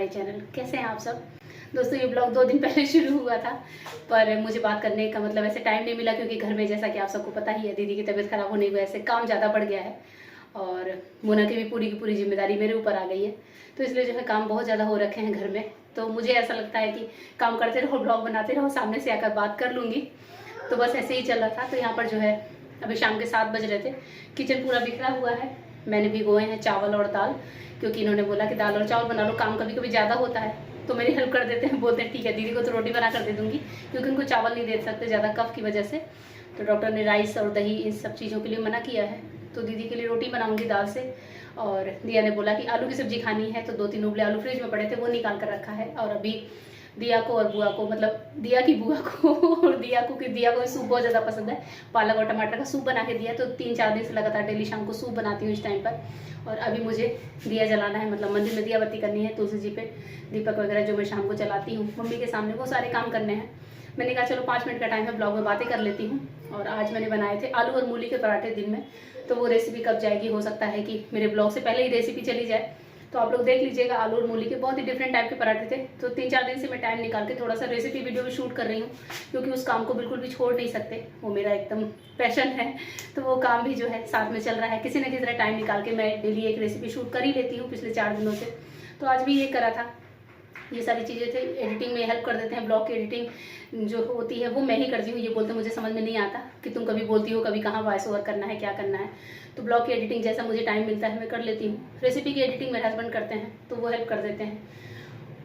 हमारे चैनल। कैसे हैं आप सब दोस्तों? ये ब्लॉग 2 दिन पहले शुरू हुआ था, पर मुझे बात करने का मतलब ऐसे टाइम नहीं मिला, क्योंकि घर में जैसा कि आप सबको पता ही है, दीदी की तबीयत खराब होने की वजह से काम ज़्यादा बढ़ गया है और मोना की भी पूरी की पूरी जिम्मेदारी मेरे ऊपर आ गई है। तो इसलिए जो है काम बहुत ज़्यादा हो रखे हैं घर में। तो मुझे ऐसा लगता है कि काम करते रहो, ब्लॉग बनाते रहो, सामने से आकर बात कर लूँगी। तो बस ऐसे ही चल रहा था। तो यहाँ पर जो है अभी शाम के 7 बज रहे थे, किचन पूरा बिखरा हुआ है। मैंने भिगोए हैं चावल और दाल, क्योंकि इन्होंने बोला कि दाल और चावल बना लो, काम कभी कभी ज़्यादा होता है तो मेरी हेल्प कर देते हैं। बोलते हैं ठीक है, दीदी को तो रोटी बना कर दे दूँगी, क्योंकि उनको चावल नहीं दे सकते ज़्यादा कफ की वजह से। तो डॉक्टर ने राइस और दही इन सब चीज़ों के लिए मना किया है। तो दीदी के लिए रोटी बनाऊंगी दाल से। और दिया ने बोला कि आलू की सब्जी खानी है, तो 2-3 उबले आलू फ्रिज में पड़े थे, वो निकाल कर रखा है। और अभी दिया को और बुआ को, मतलब दिया की बुआ को और दिया को सूप बहुत ज़्यादा पसंद है। पालक और टमाटर का सूप बना के दिया, तो 3-4 दिन से लगातार डेली शाम को सूप बनाती हूँ इस टाइम पर। और अभी मुझे दिया जलाना है, मतलब मंदिर में दिया बत्ती करनी है, तुलसी जी पे दीपक वगैरह जो मैं शाम को जलाती हूँ मम्मी के सामने, वो सारे काम करने हैं। मैंने कहा चलो 5 मिनट का टाइम है, ब्लॉग में बातें कर लेती हूँ। और आज मैंने बनाए थे आलू और मूली के पराठे दिन में, तो वो रेसिपी कब जाएगी, हो सकता है कि मेरे ब्लॉग से पहले ही रेसिपी चली जाए, तो आप लोग देख लीजिएगा। आलू और मूली के बहुत ही डिफरेंट टाइप के पराठे थे। तो 3-4 दिन से मैं टाइम निकाल के थोड़ा सा रेसिपी वीडियो भी शूट कर रही हूँ, क्योंकि उस काम को बिल्कुल भी छोड़ नहीं सकते, वो मेरा एकदम पैशन है। तो वो काम भी जो है साथ में चल रहा है, किसी न किसी तरह टाइम निकाल के मैं डेली एक रेसिपी शूट कर ही लेती हूँ पिछले 4 दिनों से। तो आज भी ये करा था। ये सारी चीज़ें थे, एडिटिंग में हेल्प कर देते हैं। ब्लॉग की एडिटिंग जो होती है वो मैं ही करती हूँ। ये बोलते मुझे समझ में नहीं आता कि तुम कभी बोलती हो, कभी कहाँ वॉइस ओवर करना है, क्या करना है। तो ब्लॉग की एडिटिंग जैसा मुझे टाइम मिलता है मैं कर लेती हूँ। रेसिपी की एडिटिंग मेरे हस्बैंड करते हैं, तो वो हेल्प कर देते हैं।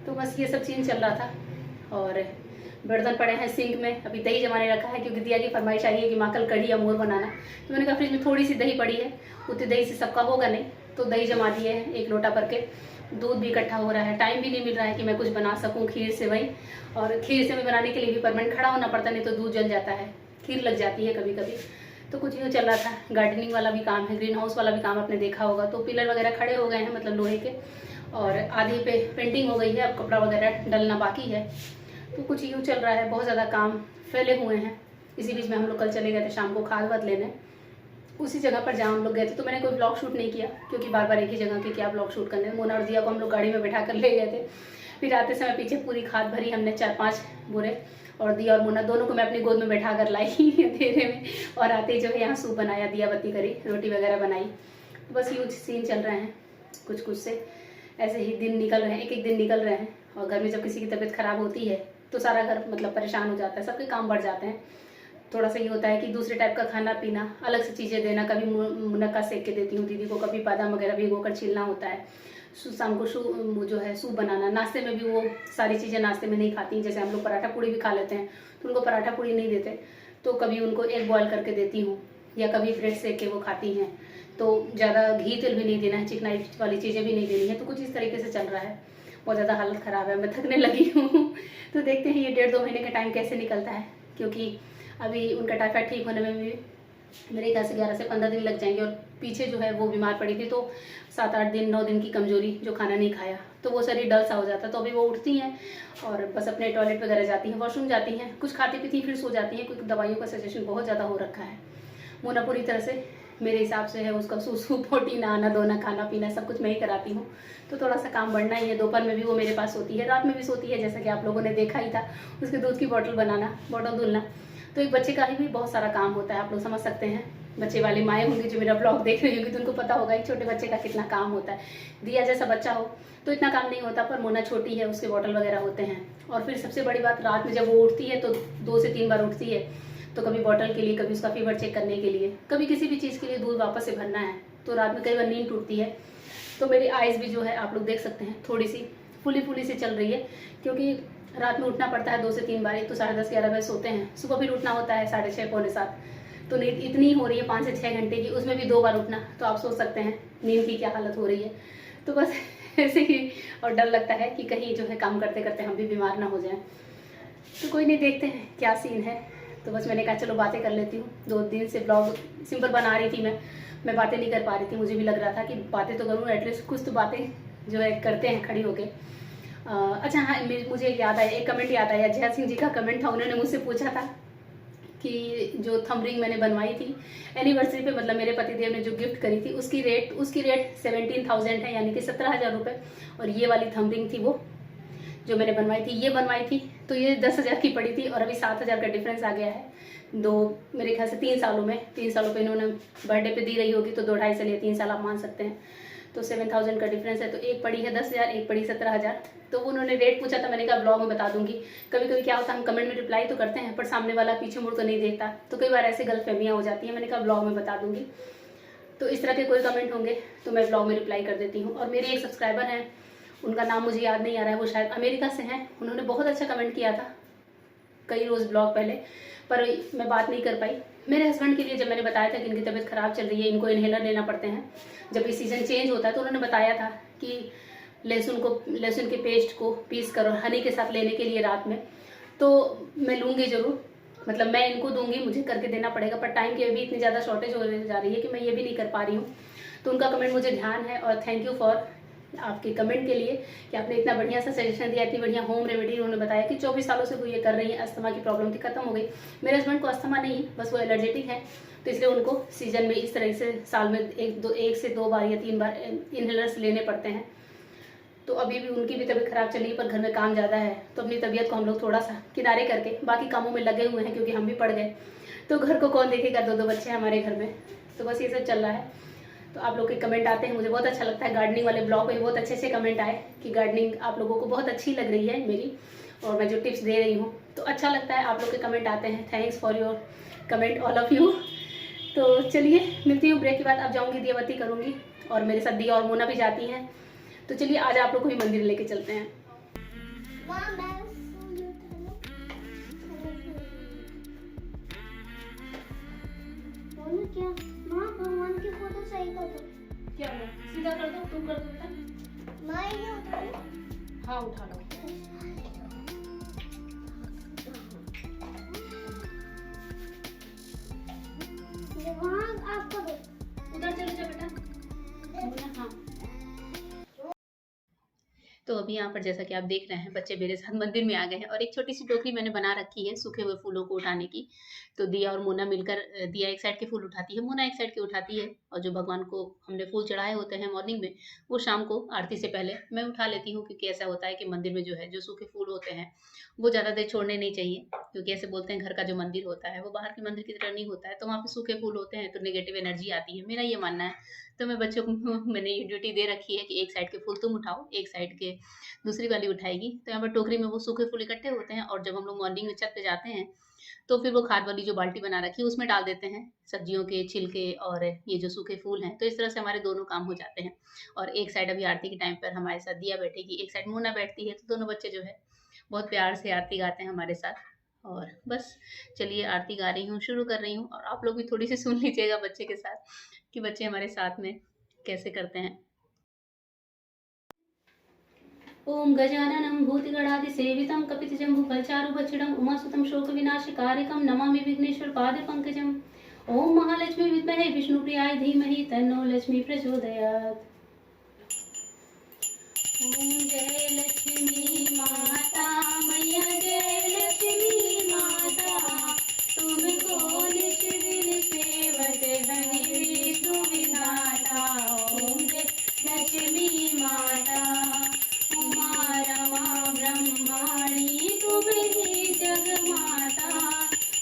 तो बस ये सब चीज़ चल रहा था। और बर्तन पड़े हैं सिंक में, अभी दही जमाने रखा है, क्योंकि दिया की फरमाइश आई है कि माँ कल कढ़ी या मोर बनाना। तो मैंने कहा फ्रिज में थोड़ी सी दही पड़ी है, उतनी दही से सबका होगा नहीं, तो दही जमा दिए है 1 लोटा भर के। दूध भी इकट्ठा हो रहा है, टाइम भी नहीं मिल रहा है कि मैं कुछ बना सकूं खीर सेवई। और खीर सेवई बनाने के लिए भी परमानेंट खड़ा होना पड़ता, नहीं तो दूध जल जाता है, खीर लग जाती है कभी कभी। तो कुछ यूँ चल रहा था। गार्डनिंग वाला भी काम है, ग्रीन हाउस वाला भी काम आपने देखा होगा। तो पिलर वगैरह खड़े हो गए हैं, मतलब लोहे के, और आधी पे पेंटिंग हो गई है, अब कपड़ा वगैरह डलना बाकी है। तो कुछ यूँ चल रहा है, बहुत ज़्यादा काम फैले हुए हैं। इसी बीच में हम लोग कल चले गए थे शाम को खाद वाद लेने, उसी जगह पर जहाँ हम लोग गए थे। तो मैंने कोई ब्लॉग शूट नहीं किया, क्योंकि बार बार एक ही जगह के क्या ब्लॉग शूट करने। मोना और दिया को हम लोग गाड़ी में बैठा कर ले गए थे। फिर आते समय पीछे पूरी खाद भरी हमने 4-5 बोरे, और दिया और मोना दोनों को मैं अपनी गोद में बैठा कर लाई अंधेरे में। और आते ही जो है यहाँ सूप बनाया, दिया बत्ती करी, रोटी वगैरह बनाई। तो बस यूँ सीन चल रहे हैं, कुछ कुछ से ऐसे ही दिन निकल रहे हैं, एक एक दिन निकल रहे हैं। और घर में जब किसी की तबीयत खराब होती है तो सारा घर मतलब परेशान हो जाता है, सबके काम बढ़ जाते हैं। थोड़ा सा ये होता है कि दूसरे टाइप का खाना पीना, अलग से चीज़ें देना। कभी मुनक्का सेक के देती हूँ दीदी को, कभी बादाम वगैरह भिगो कर छीलना होता है। शाम को जो है सूप बनाना। नाश्ते में भी वो सारी चीज़ें नाश्ते में नहीं खाती, जैसे हम लोग पराठा पूड़ी भी खा लेते हैं, तो उनको पराठा पूड़ी नहीं देते, तो कभी उनको एग बॉयल करके देती हूँ, या कभी ब्रेड सेक के वो खाती हैं। तो ज़्यादा घी तेल भी नहीं देना है, चिकनाई वाली चीज़ें भी नहीं देनी है। तो कुछ इस तरीके से चल रहा है। बहुत ज़्यादा हालत ख़राब है, मैं थकने लगी हूँ। तो देखते हैं ये 1.5-2 महीने का टाइम कैसे निकलता है, क्योंकि अभी उनका टाइफाइड ठीक होने में भी मेरे ख्याल से 11 से 15 दिन लग जाएंगे। और पीछे जो है वो बीमार पड़ी थी, तो 7-8 दिन 9 दिन की कमजोरी, जो खाना नहीं खाया तो वो शरीर डल सा हो जाता। तो अभी वो उठती हैं और बस अपने टॉयलेट वगैरह जाती हैं, वॉशरूम जाती हैं, कुछ खाती पीती फिर सो जाती हैं, क्योंकि दवाइयों का सजेशन बहुत ज़्यादा हो रखा है। मोना पूरी तरह से मेरे हिसाब से है, उसका सूसू पोटी नहाना धोना खाना पीना सब कुछ मैं ही कराती हूँ। तो थोड़ा सा काम बढ़ना ही है। दोपहर में भी वो मेरे पास सोती है, रात में भी सोती है, जैसा कि आप लोगों ने देखा ही था। उसके दूध की बॉटल बनाना, बॉटल धुलना, तो एक बच्चे का ही भी बहुत सारा काम होता है, आप लोग समझ सकते हैं। बच्चे वाली माएँ होंगी जो मेरा ब्लॉग देख रही होंगी, तो उनको पता होगा एक छोटे बच्चे का कितना काम होता है। दिया जैसा बच्चा हो तो इतना काम नहीं होता, पर मोना छोटी है, उसके बॉटल वगैरह होते हैं। और फिर सबसे बड़ी बात, रात में जब वो उठती है तो 2 से 3 बार उठती है, तो कभी बॉटल के लिए, कभी उसका फीवर चेक करने के लिए, कभी किसी भी चीज़ के लिए दूध वापस से भरना है, तो रात में कई बार नींद टूटती है। तो मेरी आइज़ भी जो है आप लोग देख सकते हैं, थोड़ी सी फुली फुली सी चल रही है, क्योंकि रात में उठना पड़ता है 2 से 3 बार। एक तो 10:30-11 बजे सोते हैं, सुबह फिर उठना होता है 6:30 पौने 7। तो नींद इतनी हो रही है 5 से 6 घंटे की, उसमें भी 2 बार उठना, तो आप सोच सकते हैं नींद की क्या हालत हो रही है। तो बस ऐसे ही, और डर लगता है कि कहीं जो है काम करते करते हम भी बीमार ना हो जाएं। तो कोई नहीं, देखते हैं क्या सीन है। तो बस मैंने कहा चलो बातें कर लेती हूँ। 2 दिन से ब्लॉग सिंपल बना रही थी, मैं बातें नहीं कर पा रही थी। मुझे भी लग रहा था कि बातें तो करूँ, एटलीस्ट कुछ तो बातें जो है करते हैं खड़ी होके। अच्छा हाँ, मुझे याद आया, एक कमेंट याद आया, जया सिंह जी का कमेंट था। उन्होंने मुझसे पूछा था कि जो थंब रिंग मैंने बनवाई थी एनिवर्सरी पे, मतलब मेरे पतिदेव ने जो गिफ्ट करी थी, उसकी रेट 17,000 है, यानी कि 17,000 रुपये। और ये वाली थंब रिंग थी वो जो मैंने बनवाई थी, ये बनवाई थी तो ये 10,000 की पड़ी थी और अभी 7,000 का डिफरेंस आ गया है। दो, मेरे ख्याल से 3 सालों पे इन्होंने बर्थडे पे दी रही होगी, तो 2-2.5 साल या 3 साल आप मान सकते हैं। तो 7,000 का डिफरेंस है। तो एक पड़ी है 10,000, एक पड़ी 17,000। तो उन्होंने रेट पूछा था, मैंने कहा ब्लॉग में बता दूंगी। कभी कभी क्या होता है, हम कमेंट में रिप्लाई तो करते हैं पर सामने वाला पीछे मुड़ तो नहीं देखता, तो कई बार ऐसी गलतफहमियाँ हो जाती हैं। मैंने कहा ब्लॉग में बता दूंगी। तो इस तरह के कोई कमेंट होंगे तो मैं ब्लॉग में रिप्लाई कर देती हूँ। और मेरे एक सब्सक्राइबर हैं, उनका नाम मुझे याद नहीं आ रहा है, वो शायद अमेरिका से हैं। उन्होंने बहुत अच्छा कमेंट किया था कई रोज़ ब्लॉग पहले, पर मैं बात नहीं कर पाई। मेरे हस्बैंड के लिए जब मैंने बताया था कि इनकी तबीयत ख़राब चल रही है, इनको इन्हेलर लेना पड़ते हैं जब ये सीज़न चेंज होता है, तो उन्होंने बताया था कि लहसुन के पेस्ट को पीस कर और हनी के साथ लेने के लिए रात में। तो मैं लूँगी ज़रूर, मतलब मैं इनको दूंगी, मुझे करके देना पड़ेगा, पर टाइम की अभी इतनी ज़्यादा शॉर्टेज हो जा रही है कि मैं ये भी नहीं कर पा रही हूँ। तो उनका कमेंट मुझे ध्यान है और थैंक यू फॉर आपके कमेंट के लिए कि आपने इतना बढ़िया सा सजेशन दिया, इतनी बढ़िया होम रेमेडी उन्होंने बताया कि 24 सालों से वो ये कर रही है। अस्थमा की प्रॉब्लम थी, खत्म हो गई। मेरे हस्बैंड को अस्थमा नहीं, बस वो एलर्जेटिक है, तो इसलिए उनको सीजन में इस तरह से साल में 1 से 2 बार या 3 बार इनहेलर्स लेने पड़ते हैं। तो अभी भी उनकी भी तबीयत ख़राब चल रही है, पर घर में काम ज़्यादा है, तो अपनी तबीयत को हम लोग थोड़ा सा किनारे करके बाकी कामों में लगे हुए हैं, क्योंकि हम भी पड़ गए। तो घर को कौन देखेगा, 2-2 बच्चे हैं हमारे घर में, तो बस ये सब चल रहा है। तो आप लोग के कमेंट आते हैं, मुझे बहुत अच्छा लगता है। गार्डनिंग वाले ब्लॉग पे बहुत अच्छे अच्छे कमेंट आए कि गार्डनिंग आप लोगों को बहुत अच्छी लग रही है मेरी, और मैं जो टिप्स दे रही हूँ, तो अच्छा लगता है। आप लोग के कमेंट आते हैं, thanks for your comment all of you. तो चलिए मिलती हूँ ब्रेक के बाद। अब जाऊँगी दिया बत्ती करूँगी, और मेरे साथ दिया और मोना भी जाती हैं। तो चलिए आज आप लोग को भी मंदिर लेके चलते हैं। क्या माँ, भगवान की फोटो सही कर दो। क्या हुआ? सीधा कर दो, तुम कर दो बेटा। माँ ये उठा लो। हाँ उठा लो। वहाँ आप करो। उधर चले जाओ बेटा। हाँ। तो अभी यहाँ पर जैसा कि आप देख रहे हैं, बच्चे मेरे साथ मंदिर में आ गए हैं और एक छोटी सी टोकरी मैंने बना रखी है सूखे हुए फूलों को उठाने की। तो दिया और मोना मिलकर दिया एक साइड के फूल उठाती है, मोना एक साइड के उठाती है, और जो भगवान को हमने फूल चढ़ाए होते हैं मॉर्निंग में, वो शाम को आरती से पहले मैं उठा लेती हूँ। क्योंकि ऐसा होता है कि मंदिर में जो है जो सूखे फूल होते हैं वो ज़्यादा देर छोड़ने नहीं चाहिए, क्योंकि ऐसे बोलते हैं घर का जो मंदिर होता है वो बाहर के मंदिर की तरह नहीं होता है, तो वहाँ पे सूखे फूल होते हैं तो नेगेटिव एनर्जी आती है, मेरा ये मानना है। तो मैं बच्चों को मैंने ये ड्यूटी दे रखी है कि एक साइड के फूल तुम उठाओ, एक साइड के दूसरी वाली उठाएगी। तो यहाँ पर टोकरी में वो सूखे फूल इकट्ठे होते हैं, और जब हम लोग मॉर्निंग में छत पे जाते हैं तो फिर वो खाद वाली जो बाल्टी बना रखी है उसमें डाल देते हैं सब्जियों के छिलके और ये जो सूखे फूल हैं। तो इस तरह से हमारे दोनों काम हो जाते हैं। और एक साइड अभी आरती के टाइम पर हमारे साथ दिया बैठेगी, एक साइड मोना बैठती है, तो दोनों बच्चे जो है बहुत प्यार से आरती गाते हैं हमारे साथ। और बस चलिए आरती गा रही हूँ, शुरू कर रही हूँ, और आप लोग भी थोड़ी सी सुन लीजिएगा बच्चे के साथ कि बच्चे हमारे साथ में कैसे करते हैं। ओम गजाननं भूतिगणाधिसेवितं कपितजम्बूफलचारुभक्षिणं उमासुतं शोकविनाशकारिकं नमामि विघ्नेश्वर पादपङ्कजम्। ओम महालक्ष्मी विद्महे विष्णुप्रियाय धीमहि तन्नो लक्ष्मी प्रचोदयात्। ओम जय लक्ष्मी माता मैया, जय लक्ष्मी माता, तुमको निज दिन सेवक हरि विष्णु विधाता। ओम जय लक्ष्मी माता, उमा रमा ब्रह्माणी तुम ही जगमाता,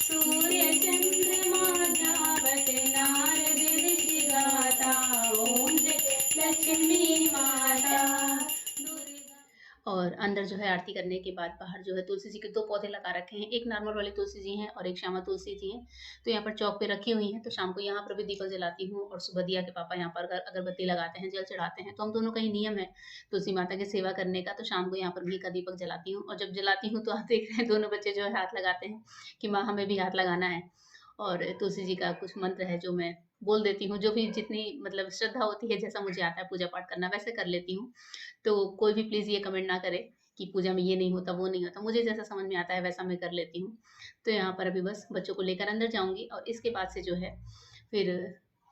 सूर्य चंद्रमा जावत नारद ऋषि गाता। ओम जय लक्ष्मी माता। और अंदर जो है आरती करने के बाद बाहर जो है तुलसी जी के 2 पौधे लगा रखे हैं, एक नॉर्मल वाली तुलसी जी हैं और एक श्यामा तुलसी जी हैं। तो यहाँ पर चौक पे रखी हुई हैं, तो शाम को यहाँ पर भी दीपक जलाती हूँ, और सुबह दिया के पापा यहाँ पर अगरबत्ती लगाते हैं, जल चढ़ाते हैं। तो हम दोनों का ही नियम है तुलसी माता की सेवा करने का। तो शाम को यहाँ पर घी का दीपक जलाती हूँ, और जब जलाती हूँ तो आप देख रहे हैं दोनों बच्चे जो है हाथ लगाते हैं कि माँ हमें भी हाथ लगाना है। और तुलसी जी का कुछ मंत्र है जो मैं बोल देती हूँ, जो भी जितनी मतलब श्रद्धा होती है, जैसा मुझे आता है पूजा पाठ करना वैसे कर लेती हूँ। तो कोई भी प्लीज़ ये कमेंट ना करे कि पूजा में ये नहीं होता वो नहीं होता, मुझे जैसा समझ में आता है वैसा मैं कर लेती हूँ। तो यहाँ पर अभी बस बच्चों को लेकर अंदर जाऊँगी, और इसके बाद से जो है फिर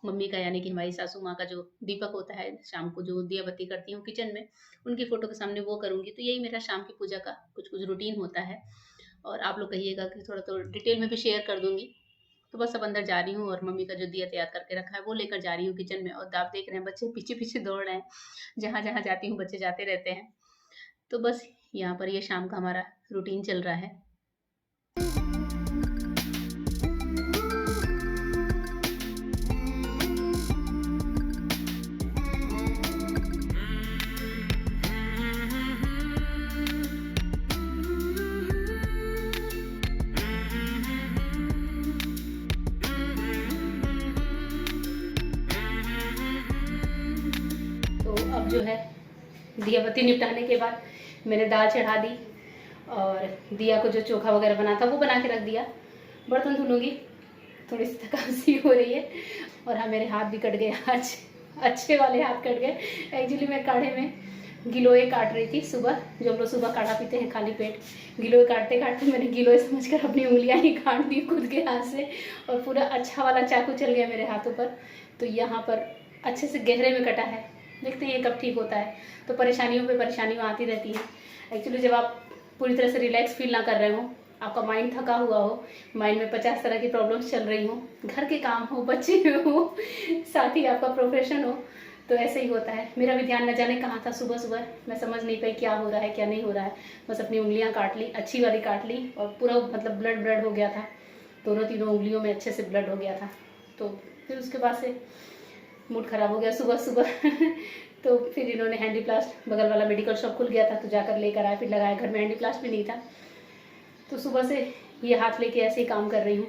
मम्मी का यानी कि हमारी सासू माँ का जो दीपक होता है शाम को जो दिया बत्ती करती हूँ किचन में, उनकी फ़ोटो के सामने वो करूँगी। तो यही मेरा शाम की पूजा का कुछ रूटीन होता है। और आप लोग कहिएगा कि थोड़ा तो डिटेल में भी शेयर कर दूँगी। तो बस अब अंदर जा रही हूँ, और मम्मी का जो दिया तैयार करके रखा है वो लेकर जा रही हूँ किचन में। और आप देख रहे हैं बच्चे पीछे पीछे दौड़ रहे हैं, जहाँ जहाँ जाती हूँ बच्चे जाते रहते हैं। तो बस यहाँ पर ये शाम का हमारा रूटीन चल रहा है। तो अब जो है दिया बत्ती निपटाने के बाद मैंने दाल चढ़ा दी और दिया को जो चोखा वगैरह बना था वो बना के रख दिया। बर्तन धुलूँगी, थोड़ी सी थकान सी हो रही है। और हाँ, मेरे हाथ भी कट गए आज, अच्छे वाले हाथ कट गए। एक्चुअली मैं काढ़े में गिलोय काट रही थी सुबह, जो हम लोग सुबह काढ़ा पीते हैं खाली पेट। गिलोय काटते काटते मैंने गिलोय समझकर अपनी उंगलियां ही काट दी खुद के हाथ से, और पूरा अच्छा वाला चाकू चल गया मेरे हाथों पर। तो यहाँ पर अच्छे से गहरे में कटा है, देखते हैं ये कब ठीक होता है। तो परेशानियों पे परेशानियाँ आती रहती हैं। एक्चुअली जब आप पूरी तरह से रिलैक्स फील ना कर रहे हो, आपका माइंड थका हुआ हो, माइंड में 50 तरह की प्रॉब्लम्स चल रही हो, घर के काम हो, बच्चे हो, साथ ही आपका प्रोफेशन हो, तो ऐसे ही होता है। मेरा भी ध्यान न जाने कहाँ था सुबह सुबह, मैं समझ नहीं पाई क्या हो रहा है क्या नहीं हो रहा है। बस अपनी उंगलियां काट ली, अच्छी वाली काट ली, और पूरा मतलब ब्लड हो गया था, दोनों तीनों उंगलियों में अच्छे से ब्लड हो गया था। तो फिर उसके बाद से मूड ख़राब हो गया सुबह सुबह। तो फिर इन्होंने हैंडीप्लास्ट, बगल वाला मेडिकल शॉप खुल गया था तो जाकर लेकर आए, फिर लगाया। घर में हैंडीप्लास्ट भी नहीं था, तो सुबह से ये हाथ लेके ऐसे ही काम कर रही हूँ।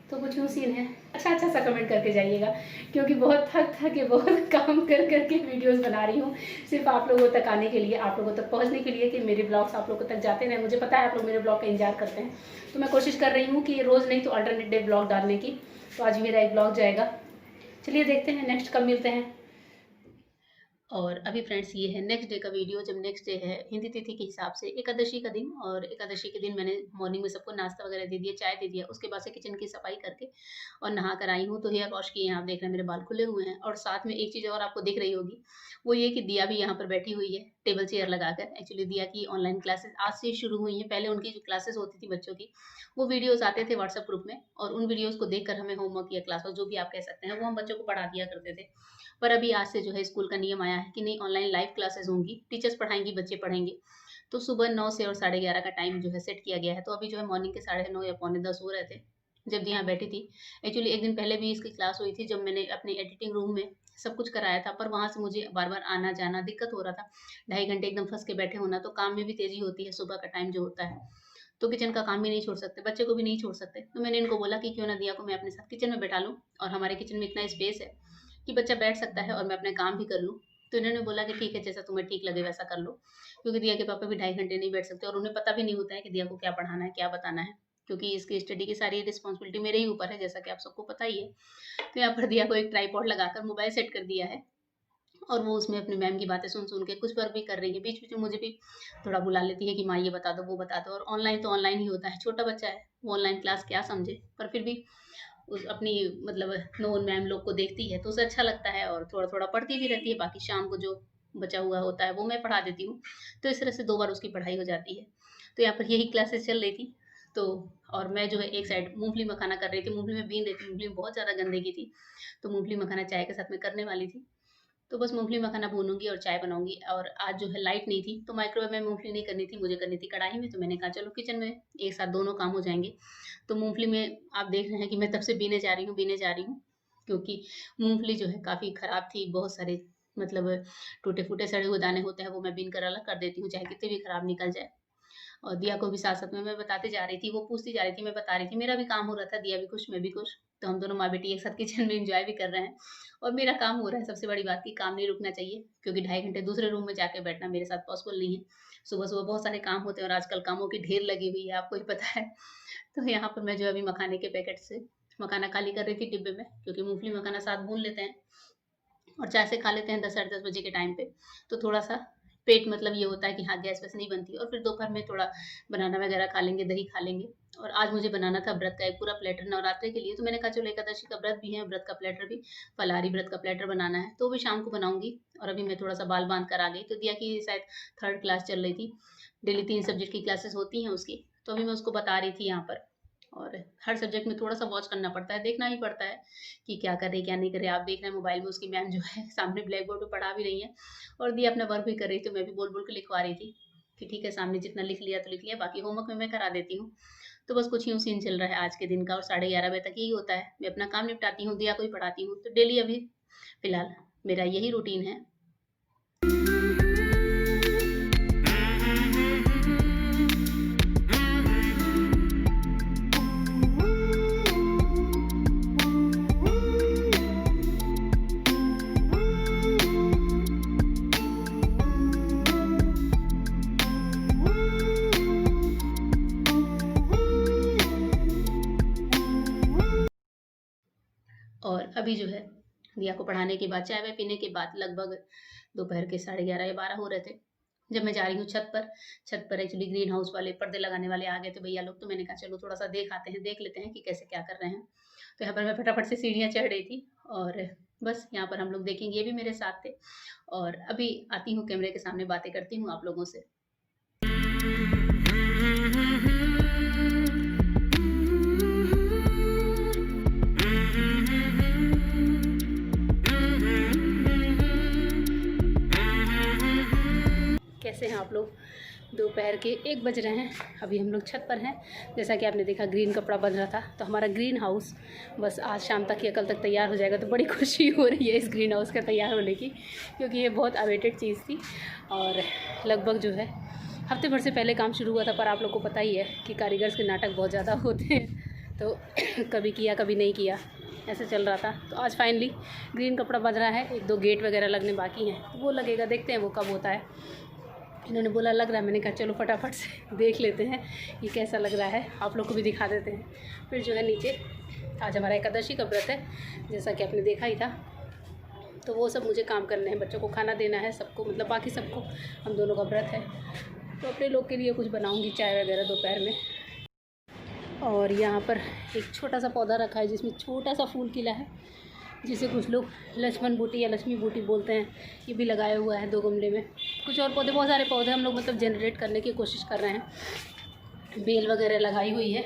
तो कुछ यूँ सीन है। अच्छा सा कमेंट करके जाइएगा, क्योंकि बहुत थक के बहुत काम कर के वीडियोस बना रही हूँ, सिर्फ आप लोगों तक आने के लिए, आप लोगों तक पहुँचने के लिए, कि मेरे ब्लॉग्स आप लोगों तक जाते रहे। मुझे पता है आप लोग मेरे ब्लॉग का इंतजार करते हैं, तो मैं कोशिश कर रही हूँ कि रोज़ नहीं तो अल्टरनेट डे ब्लॉग डालने की। तो आज मेरा एक ब्लॉग जाएगा। चलिए देखते हैं नेक्स्ट कब मिलते हैं। और अभी फ्रेंड्स ये है नेक्स्ट डे का वीडियो। जब नेक्स्ट डे है हिंदी तिथि के हिसाब से एकादशी का दिन, और एकादशी के दिन मैंने मॉर्निंग में सबको नाश्ता वगैरह दे दिया, चाय दे दिया। उसके बाद से किचन की सफाई करके और नहा कर आई हूँ। तो हेयर वॉश किए हैं, आप देख रहे हैं मेरे बाल खुले हुए हैं। और साथ में एक चीज़ और आपको दिख रही होगी, वो ये कि दिया भी यहाँ पर बैठी हुई है टेबल चेयर लगाकर। एक्चुअली दिया की ऑनलाइन क्लासेस आज से शुरू हुई हैं। पहले उनकी जो क्लासेस होती थी बच्चों की, वो वीडियोस आते थे व्हाट्सएप ग्रुप में, और उन वीडियोस को देखकर हमें होमवर्क या क्लास जो भी आप कह सकते हैं, वो हम बच्चों को पढ़ा दिया करते थे। पर अभी आज से जो है स्कूल का नियम आया है कि नहीं, ऑनलाइन लाइव क्लासेस होंगी, टीचर्स पढ़ाएंगी, बच्चे पढ़ेंगे। तो सुबह 9 से और 11:30 का टाइम जो है सेट किया गया है। तो अभी जो है मॉर्निंग के 9:30 या पौने 10 हो रहे थे जब दी यहाँ बैठी थी। एक्चुअली एक दिन पहले भी इसकी क्लास हुई थी, जब मैंने अपने एडिटिंग रूम में सब कुछ कराया था, पर वहाँ से मुझे बार बार आना जाना दिक्कत हो रहा था। 2.5 घंटे एकदम फंस के बैठे होना, तो काम में भी तेजी होती है सुबह का टाइम जो होता है, तो किचन का काम भी नहीं छोड़ सकते, बच्चे को भी नहीं छोड़ सकते। तो मैंने इनको बोला कि क्यों ना दिया को मैं अपने साथ किचन में बैठा लूँ, और हमारे किचन में इतना स्पेस है कि बच्चा बैठ सकता है और मैं अपने काम भी कर लूँ। तो इन्होंने बोला कि ठीक है, जैसा तुम्हें ठीक लगे वैसा कर लो, क्योंकि दिया के पापा भी 2.5 घंटे नहीं बैठ सकते, और उन्हें पता भी नहीं होता है कि दिया को क्या पढ़ाना है, क्या बताना है, क्योंकि इसकी स्टडी की सारी रिस्पॉन्सिबिलिटी मेरे ही ऊपर है, जैसा कि आप सबको पता ही है। तो यहाँ पर दिया को एक ट्राईपॉड लगाकर मोबाइल सेट कर दिया है, और वो उसमें अपनी मैम की बातें सुन के कुछ वर्क भी कर रही है। बीच-बीच में मुझे भी थोड़ा बुला लेती है कि माँ ये बता दो, वो बता दो, और ऑनलाइन तो ऑनलाइन ही होता है। छोटा बच्चा है, वो ऑनलाइन क्लास क्या समझे, पर फिर भी उस अपनी मतलब नोन मैम लोग को देखती है तो उसे अच्छा लगता है, और थोड़ा-थोड़ा पढ़ती भी रहती है। बाकी शाम को जो बचा हुआ होता है वो मैं पढ़ा देती हूँ। तो इस तरह से 2 बार उसकी पढ़ाई हो जाती है। तो यहाँ पर यही क्लासेस चल रही थी। तो और मैं जो है एक साइड मूँगफली मखाना कर रही थी। मूँगफली में बीन रही थी, मूँगफली में बहुत ज़्यादा गंदगी थी। तो मूँगफली मखाना चाय के साथ में करने वाली थी। तो बस मूँगफली मखाना भूनूँगी और चाय बनाऊँगी। और आज जो है लाइट नहीं थी, तो माइक्रोवेव में मूँगफली नहीं करनी थी, मुझे करनी थी कढ़ाई में। तो मैंने कहा चलो किचन में एक साथ दोनों काम हो जाएँगे। तो मूँगफली में आप देख रहे हैं कि मैं तब से बीने जा रही हूँ, क्योंकि मूँगफली जो है काफ़ी खराब थी। बहुत सारे मतलब टूटे-फूटे सड़े हुए दाने होते हैं, वो मैं बीन कर अलग कर देती हूँ, चाहे कितने भी खराब निकल जाए। और दिया को भी साथ-साथ में मैं बताते जा रही थी, वो पूछती जा रही थी, मैं बता रही थी। मेरा भी काम हो रहा था, दिया भी खुश, मैं भी खुश। तो हम दोनों माँ-बेटी एक साथ किचन में एन्जॉय भी कर रहे हैं, और मेरा काम हो रहा है। सबसे बड़ी बात कि काम नहीं रुकना चाहिए, क्योंकि 2.5 घंटे दूसरे रूम में जाके बैठना मेरे साथ पॉसिबल नहीं है। सुबह-सुबह बहुत सारे काम होते हैं, और आजकल कामों की ढेर लगी हुई है, आपको ही पता है। तो यहाँ पर मैं जो है अभी मखाने के पैकेट से मखाना खाली कर रही थी डिब्बे में, क्योंकि मूँगफली मखाना साथ भून लेते हैं और चाय से खा लेते हैं 10 साढ़े 10 बजे के टाइम पे। तो थोड़ा-सा पेट मतलब ये होता है कि हाँ, गैस-वैस नहीं बनती, और फिर दोपहर में थोड़ा बनाना वगैरह खा लेंगे, दही खा लेंगे। और आज मुझे बनाना था व्रत का एक पूरा प्लेटर नवरात्रि के लिए, तो मैंने कहा चलो एकादशी का व्रत भी है, व्रत का प्लेटर भी, फलाहारी व्रत का प्लेटर बनाना है, तो वो भी शाम को बनाऊँगी। और अभी मैं थोड़ा-सा बाल बाँध कर आ गई, तो दिया की शायद 3rd क्लास चल रही थी। डेली 3 सब्जेक्ट की क्लासेस होती हैं उसकी, तो अभी मैं उसको बता रही थी यहाँ पर। और हर सब्जेक्ट में थोड़ा-सा वॉच करना पड़ता है, देखना ही पड़ता है कि क्या कर रही है, क्या नहीं कर रही है। आप देख रहे हैं मोबाइल में उसकी मैम जो है सामने ब्लैक बोर्ड पे पढ़ा भी रही है, और दिया अपना वर्क भी कर रही थी, तो मैं भी बोल-बोल के लिखवा रही थी। कि ठीक है सामने जितना लिख लिया तो लिख लिया, बाकी होमवर्क में मैं करा देती हूँ। तो बस कुछ यूँ सीन चल रहा है आज के दिन का, और 11:30 बजे तक यही होता है। मैं अपना काम निपटाती हूँ, दिया को ही पढ़ाती हूँ। तो डेली अभी फ़िलहाल मेरा यही रूटीन है। और अभी जो है दिया को पढ़ाने के बाद, चाय वाय पीने के बाद, लगभग दोपहर के 11:30 या 12 हो रहे थे, जब मैं जा रही हूँ छत पर। छत पर एक्चुअली ग्रीन हाउस वाले पर्दे लगाने वाले आ गए थे भैया लोग, तो मैंने कहा चलो थोड़ा सा देख आते हैं, देख लेते हैं कि कैसे क्या कर रहे हैं। तो यहाँ पर मैं फटाफट से सीढ़ियाँ चढ़ रही थी, और बस यहाँ पर हम लोग देखेंगे, ये भी मेरे साथ थे। और अभी आती हूँ कैमरे के सामने, बातें करती हूँ आप लोगों से। कैसे हैं आप लोग? दोपहर के 1 बज रहे हैं, अभी हम लोग छत पर हैं। जैसा कि आपने देखा ग्रीन कपड़ा बन रहा था, तो हमारा ग्रीन हाउस बस आज शाम तक या कल तक तैयार हो जाएगा। तो बड़ी खुशी हो रही है इस ग्रीन हाउस के तैयार होने की, क्योंकि ये बहुत अवेटेड चीज़ थी। और लगभग जो है हफ्ते भर से पहले काम शुरू हुआ था, पर आप लोग को पता ही है कि कारीगर्स के नाटक बहुत ज़्यादा होते हैं, तो कभी किया कभी नहीं किया, ऐसे चल रहा था। तो आज फाइनली ग्रीन कपड़ा बन रहा है, 1-2 गेट वगैरह लगने बाकी हैं, तो वो लगेगा, देखते हैं वो कब होता है। इन्होंने बोला लग रहा है, मैंने कहा चलो फटाफट से देख लेते हैं ये कैसा लग रहा है, आप लोग को भी दिखा देते हैं। फिर जो है नीचे आज हमारा एकादशी का व्रत है, जैसा कि आपने देखा ही था। तो वो सब मुझे काम करने हैं, बच्चों को खाना देना है, सबको, मतलब बाकी सबको, हम दोनों का व्रत है। तो अपने लोग के लिए कुछ बनाऊँगी, चाय वगैरह दोपहर में। और यहाँ पर एक छोटा सा पौधा रखा है जिसमें छोटा सा फूल खिला है, जिसे कुछ लोग लक्ष्मण बूटी या लक्ष्मी बूटी बोलते हैं। ये भी लगाया हुआ है 2 गमले में। कुछ और पौधे, बहुत सारे पौधे हम लोग मतलब जनरेट करने की कोशिश कर रहे हैं। बेल वगैरह लगाई हुई है।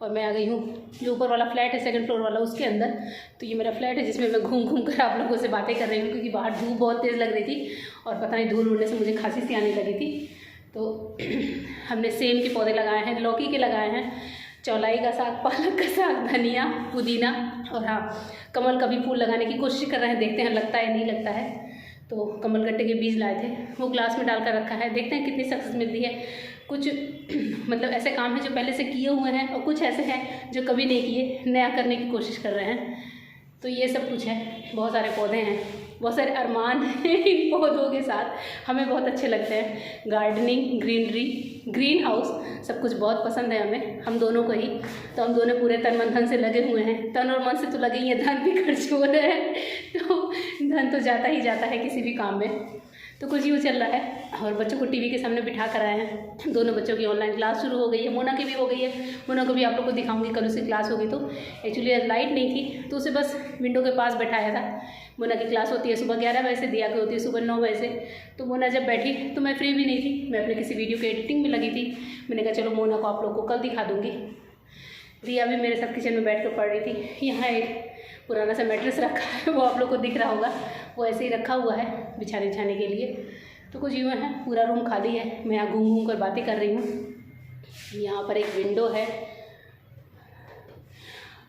और मैं आ गई हूँ जो ऊपर वाला फ्लैट है, 2nd फ्लोर वाला, उसके अंदर। तो ये मेरा फ्लैट है जिसमें मैं घूम घूम कर आप लोगों से बातें कर रही हूँ, क्योंकि बाहर धूप बहुत तेज़ लग रही थी और पता नहीं धूल उड़ने से मुझे खांसी सी आने लगी थी। तो हमने सेम के पौधे लगाए हैं, लौकी के लगाए हैं, चौलाई का साग, पालक का साग, धनिया, पुदीना, और हाँ कमल का भी फूल लगाने की कोशिश कर रहे हैं, देखते हैं लगता है नहीं लगता है। तो कमल गट्टे के बीज लाए थे, वो ग्लास में डालकर रखा है, देखते हैं कितनी सक्सेस मिलती है। कुछ मतलब ऐसे काम हैं जो पहले से किए हुए हैं, और कुछ ऐसे हैं जो कभी नहीं किए, नया करने की कोशिश कर रहे हैं। तो ये सब कुछ है, बहुत सारे पौधे हैं, बहुत सारे अरमान हैं इन पौधों के साथ। हमें बहुत अच्छे लगते हैं, गार्डनिंग, ग्रीनरी, ग्रीन हाउस, सब कुछ बहुत पसंद है हमें, हम दोनों को ही। तो हम दोनों पूरे तन मन धन से लगे हुए हैं। तन और मन से तो लगे ही हैं, धन भी खर्च हो रहे हैं, तो धन तो जाता ही जाता है किसी भी काम में। तो कुछ यूँ चल रहा है। और बच्चों को टीवी के सामने बिठा कर आए हैं। दोनों बच्चों की ऑनलाइन क्लास शुरू हो गई है, मोना की भी हो गई है। मोना को भी आप लोग को दिखाऊंगी, कल उसकी क्लास होगी। तो एक्चुअली आज लाइट नहीं थी, तो उसे बस विंडो के पास बैठाया था। मोना की क्लास होती है सुबह 11 बजे से, दिया की होती है सुबह 9 बजे से। तो मोना जब बैठी तो मैं फ्री भी नहीं थी, मैं अपने किसी वीडियो के एडिटिंग में लगी थी। मैंने कहा चलो मोना को आप लोग को कल दिखा दूँगी। दिया भी मेरे साथ किचन में बैठ कर पढ़ रही थी। यहाँ एक पुराना सा मैट्रेस रखा है, वो आप लोग को दिख रहा होगा, वो ऐसे ही रखा हुआ है बिछाने बिछाने के लिए। तो कुछ यूँ है, पूरा रूम खाली है, मैं यहाँ घूम घूम कर बातें कर रही हूँ। यहाँ पर एक विंडो है,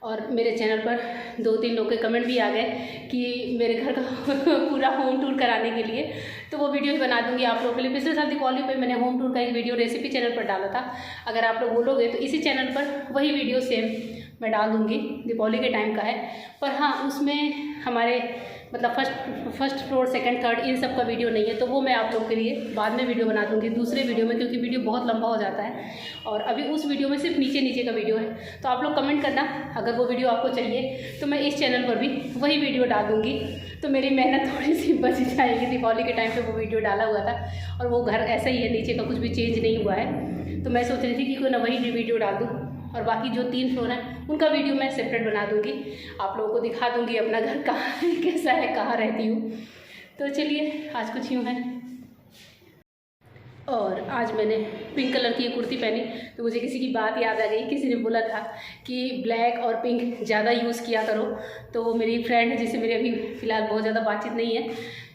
और मेरे चैनल पर 2-3 लोग के कमेंट भी आ गए कि मेरे घर का पूरा होम टूर कराने के लिए। तो वो वीडियो भी बना दूंगी आप लोगों के लिए। पिछले साल दीपावली पे मैंने होम टूर का एक वीडियो रेसिपी चैनल पर डाला था, अगर आप लोग बोलोगे तो इसी चैनल पर वही वीडियो सेम मैं डाल दूँगी। दीपावली के टाइम का है, पर हाँ उसमें हमारे मतलब फर्स्ट फ्लोर, 2nd, 3rd इन सब का वीडियो नहीं है। तो वो मैं आप लोग के लिए बाद में वीडियो बना दूँगी दूसरे वीडियो में, क्योंकि वीडियो बहुत लंबा हो जाता है। और अभी उस वीडियो में सिर्फ नीचे नीचे का वीडियो है। तो आप लोग कमेंट करना अगर वो वीडियो आपको चाहिए, तो मैं इस चैनल पर भी वही वीडियो डाल दूँगी। तो मेरी मेहनत थोड़ी सी बच जाएगी। दीपावली के टाइम पर वो वीडियो डाला हुआ था, और वो घर ऐसा ही है, नीचे का कुछ भी चेंज नहीं हुआ है। तो मैं सोच रही थी कि कोई ना वही वीडियो डाल दूँ, और बाकी जो 3 फ्लोर हैं उनका वीडियो मैं सेपरेट बना दूँगी, आप लोगों को दिखा दूँगी अपना घर कहाँ है, कैसा है, कहाँ रहती हूँ। तो चलिए आज कुछ यूँ है। और आज मैंने पिंक कलर की ये कुर्ती पहनी, तो मुझे किसी की बात याद आ गई। किसी ने बोला था कि ब्लैक और पिंक ज़्यादा यूज़ किया करो। तो वो मेरी फ्रेंड है जिससे मेरी अभी फ़िलहाल बहुत ज़्यादा बातचीत नहीं है,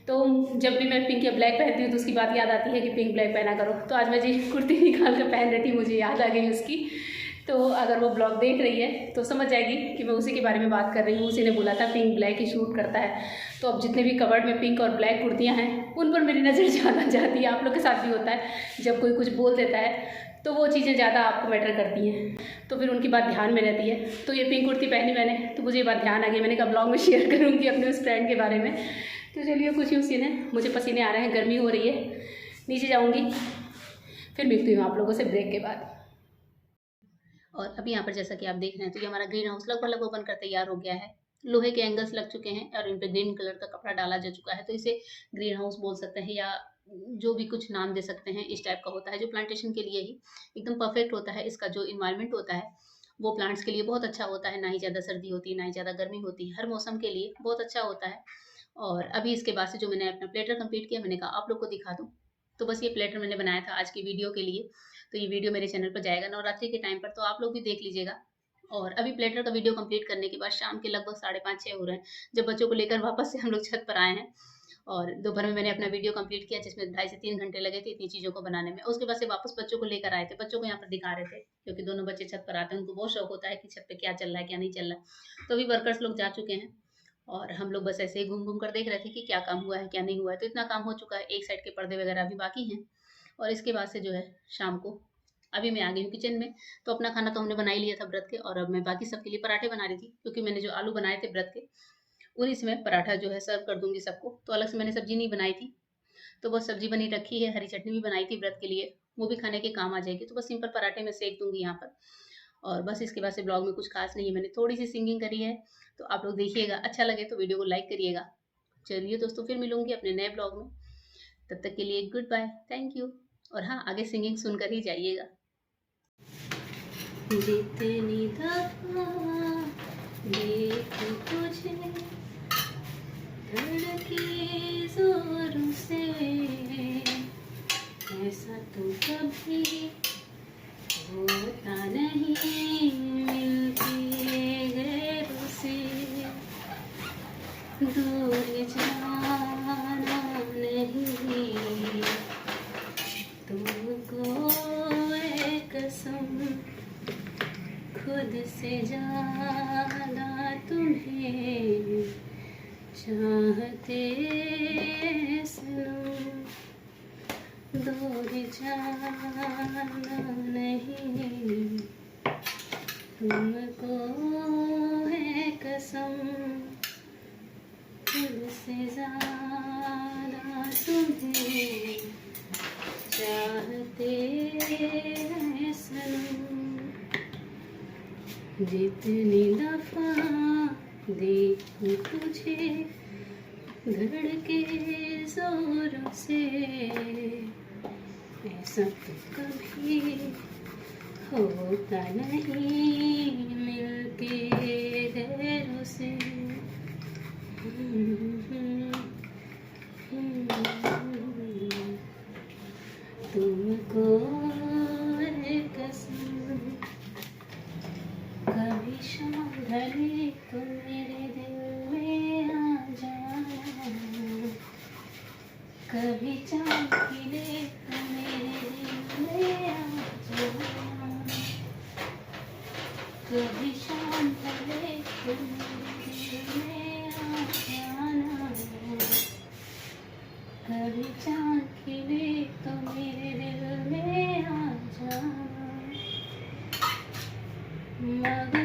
तो जब भी मैं पिंक या ब्लैक पहनती हूँ तो उसकी बात याद आती है कि पिंक ब्लैक पहना करो। तो आज मैं जी कुर्ती निकाल कर पहन रही थी, मुझे याद आ गई उसकी। तो अगर वो ब्लॉग देख रही है तो समझ जाएगी कि मैं उसी के बारे में बात कर रही हूँ। उसी ने बोला था पिंक ब्लैक ही शूट करता है। तो अब जितने भी कवर्ड में पिंक और ब्लैक कुर्तियाँ हैं उन पर मेरी नज़र ज़्यादा जाती है। आप लोग के साथ भी होता है, जब कोई कुछ बोल देता है तो वो चीज़ें ज़्यादा आपको मैटर करती हैं, तो फिर उनकी बात ध्यान में रहती है। तो ये पिंक कुर्ती पहनी मैंने, तो मुझे ये बात ध्यान आ गई। मैंने कहा ब्लॉग में शेयर करूँगी अपने उस फ्रेंड के बारे में। तो चलिए कुछ ही उसी ने, मुझे पसीने आ रहे हैं, गर्मी हो रही है, नीचे जाऊँगी, फिर मिलती हूँ आप लोगों से ब्रेक के बाद। और अभी यहाँ पर जैसा कि आप देख रहे हैं तो ये हमारा ग्रीन हाउस लगभग बनकर तैयार हो गया है। लोहे के एंगल्स लग चुके हैं और इन पे ग्रीन कलर का कपड़ा डाला जा चुका है। तो इसे ग्रीन हाउस बोल सकते हैं या जो भी कुछ नाम दे सकते हैं, इस टाइप का होता है जो प्लांटेशन के लिए ही एकदम परफेक्ट होता है। इसका जो इन्वायरमेंट होता है वो प्लांट्स के लिए बहुत अच्छा होता है। ना ही ज़्यादा सर्दी होती है, ना ही ज़्यादा गर्मी होती है, हर मौसम के लिए बहुत अच्छा होता है। और अभी इसके बाद से जो मैंने अपना प्लेटर कंप्लीट किया, मैंने कहा आप लोग को दिखा दूँ। तो बस ये प्लेटर मैंने बनाया था आज की वीडियो के लिए। तो ये वीडियो मेरे चैनल पर जाएगा नवरात्रि के टाइम पर, तो आप लोग भी देख लीजिएगा। और अभी प्लेटर का वीडियो कंप्लीट करने के बाद शाम के लगभग 5:30-6 हो रहे हैं, जब बच्चों को लेकर वापस से हम लोग छत पर आए हैं। और दोपहर में मैंने अपना वीडियो कंप्लीट किया जिसमें 2.5 से 3 घंटे लगे थे इतनी चीज़ों को बनाने में। उसके बाद से वापस बच्चों को लेकर आए थे, बच्चों को यहाँ पर दिखा रहे थे, क्योंकि दोनों बच्चे छत पर आते हैं, उनको बहुत शौक होता है कि छत पे क्या चल रहा है क्या नहीं चल रहा है। तो अभी वर्कर्स लोग जा चुके हैं और हम लोग बस ऐसे ही घूम घूम कर देख रहे थे कि क्या काम हुआ है क्या नहीं हुआ है। तो इतना काम हो चुका है, एक साइड के पर्दे वगैरह अभी बाकी हैं। और इसके बाद से जो है शाम को अभी मैं आ गई हूँ किचन में। तो अपना खाना तो हमने बना ही लिया था व्रत के, और अब मैं बाकी सबके लिए पराठे बना रही थी, क्योंकि मैंने जो आलू बनाए थे व्रत के उन्हीं से मैं पराठा जो है सर्व कर दूंगी सबको। तो अलग से मैंने सब्जी नहीं बनाई थी, तो बस सब्जी बनी रखी है, हरी चटनी भी बनाई थी व्रत के लिए, वो भी खाने के काम आ जाएगी। तो बस सिंपल पराठे में सेक दूंगी यहाँ पर। और बस इसके बाद से ब्लॉग में कुछ खास नहीं है, मैंने थोड़ी सी सिंगिंग करी है। तो आप लोग देखिएगा, अच्छा लगे तो वीडियो को लाइक करिएगा। चलिए दोस्तों, फिर मिलूंगी अपने नए ब्लॉग में, तब तक के लिए गुड बाय, थैंक यू। और हाँ, आगे सिंगिंग सुनकर ही जाइएगा। जितनी दफा देखो तुझे धड़के जोरों से, ऐसा तो कभी होता नहीं मिलके गैरों से। दूर जाना नहीं तुमको है कसम, खुद से ज्यादा तुम्हें चाहते सनम। दूर जाना नहीं तुमको है कसम, खुद से ज्यादा तुम्हें चाहते हैं सनम। जितनी दफा देखूं तुझे धड़के जोरों से, ऐसा तो कभी होता नहीं मिलके गैरों से। तुमको है कसम, कभी शाम ढले तो मेरे दिल में आ जाना, कभी चांद खिले तो मेरे दिल में आ जाना, कभी शाम ढले तो मेरे दिल में आ जाना, कभी चांद खिले तो मेरे दिल में आ जाना। मगर